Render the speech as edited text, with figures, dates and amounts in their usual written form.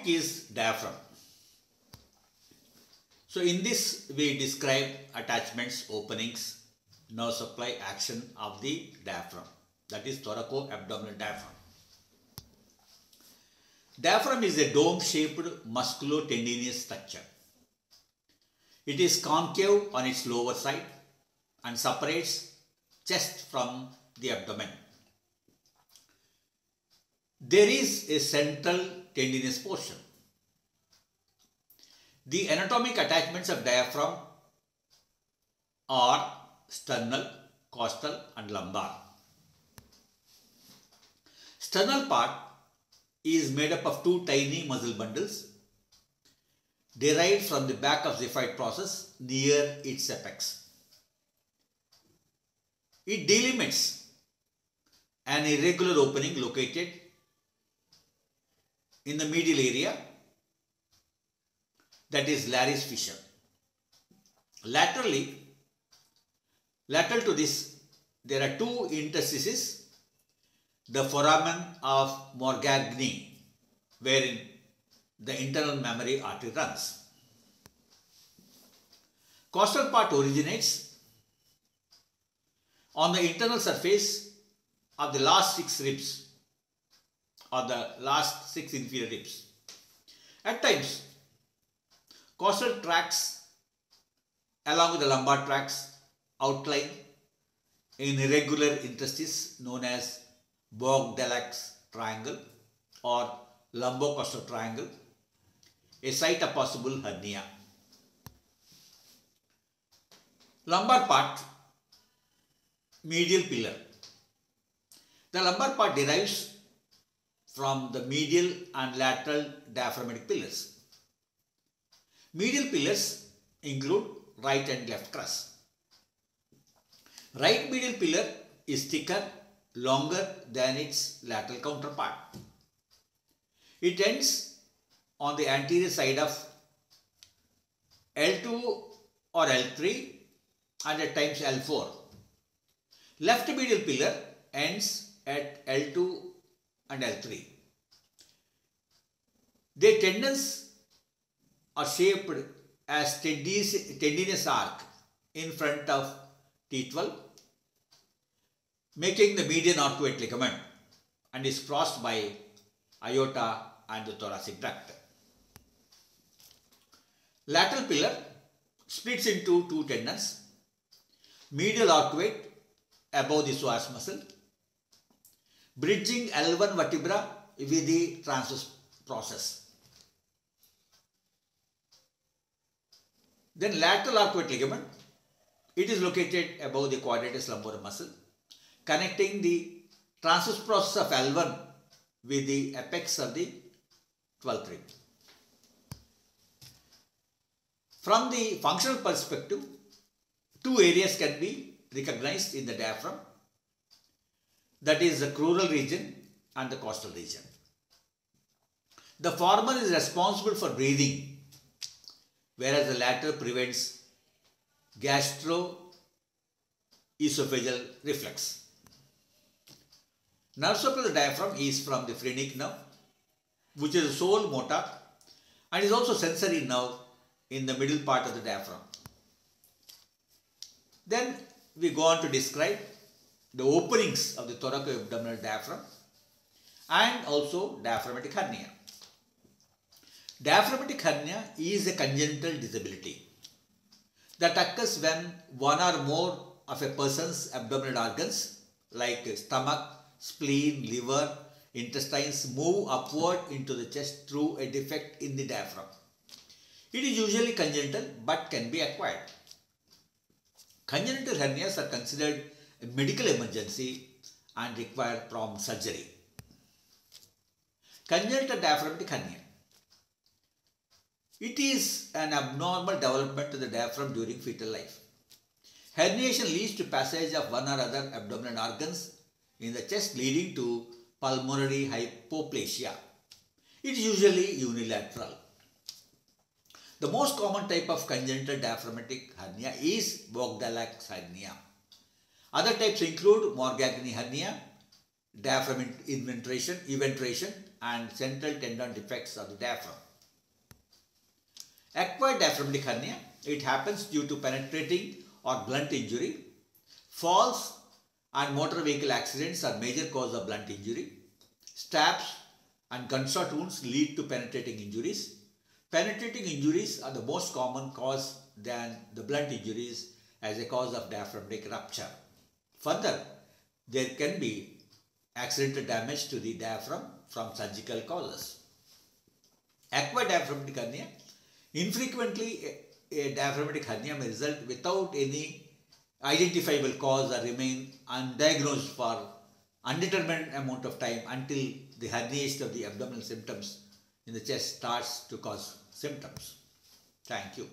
topic is diaphragm. So in this we describe attachments, openings, nerve supply, action of the diaphragm, that is thoraco-abdominal diaphragm. Diaphragm is a dome-shaped musculo-tendinous structure. It is concave on its lower side and separates chest from the abdomen. There is a central tendinous portion. The anatomic attachments of diaphragm are sternal, costal and lumbar. Sternal part is made up of two tiny muscle bundles derived from the back of xiphoid process near its apex. It delimits an irregular opening located in the medial area, that is Laris fissure. Lateral to this, there are two interstices, the foramen of Morgagni, wherein the internal mammary artery runs. Costal part originates on the internal surface of the last 6 ribs or the last 6 inferior ribs. At times, costal tracts along with the lumbar tracts outline in irregular interstices known as Bogdalac's triangle or lumbocostal triangle, a site of possible hernia. Lumbar part, medial pillar. The lumbar part derives from the medial and lateral diaphragmatic pillars. Medial pillars include right and left crus. Right medial pillar is thicker, longer than its lateral counterpart. It ends on the anterior side of L2 or L3 and at times L4. Left medial pillar ends at L2 and L3. Their tendons are shaped as tendinous arc in front of T12, making the median arcuate ligament, and is crossed by aorta and the thoracic duct. Lateral pillar splits into two tendons, medial arcuate above the psoas muscle, bridging L1 vertebra with the transverse process. Then lateral arcuate ligament, it is located above the quadratus lumborum muscle, connecting the transverse process of L1 with the apex of the 12th rib. From the functional perspective, two areas can be recognized in the diaphragm, that is the crural region and the costal region. The former is responsible for breathing, whereas the latter prevents gastroesophageal reflux. Nerve supply of the diaphragm is from the phrenic nerve, which is the sole motor, and is also sensory nerve in the middle part of the diaphragm. Then we go on to describe the openings of the thoracoabdominal diaphragm and also diaphragmatic hernia. Diaphragmatic hernia is a congenital disability that occurs when one or more of a person's abdominal organs like stomach, spleen, liver, intestines move upward into the chest through a defect in the diaphragm. It is usually congenital but can be acquired. Congenital hernias are considered a medical emergency and require prompt surgery. Congenital diaphragmatic hernia. It is an abnormal development to the diaphragm during fetal life. Herniation leads to passage of one or other abdominal organs in the chest, leading to pulmonary hypoplasia. It is usually unilateral. The most common type of congenital diaphragmatic hernia is Bogdalac's hernia. Other types include Morgagni hernia, diaphragm eventration and central tendon defects of the diaphragm. Acquired diaphragmatic hernia, it happens due to penetrating or blunt injury. Falls and motor vehicle accidents are major cause of blunt injury. Stabs and gunshot wounds lead to penetrating injuries. Penetrating injuries are the most common cause than the blunt injuries as a cause of diaphragmatic rupture. Further, there can be accidental damage to the diaphragm from surgical causes. Acquired diaphragmatic hernia. Infrequently, a diaphragmatic hernia may result without any identifiable cause or remain undiagnosed for undetermined amount of time until the herniation of the abdominal symptoms in the chest starts to cause symptoms. Thank you.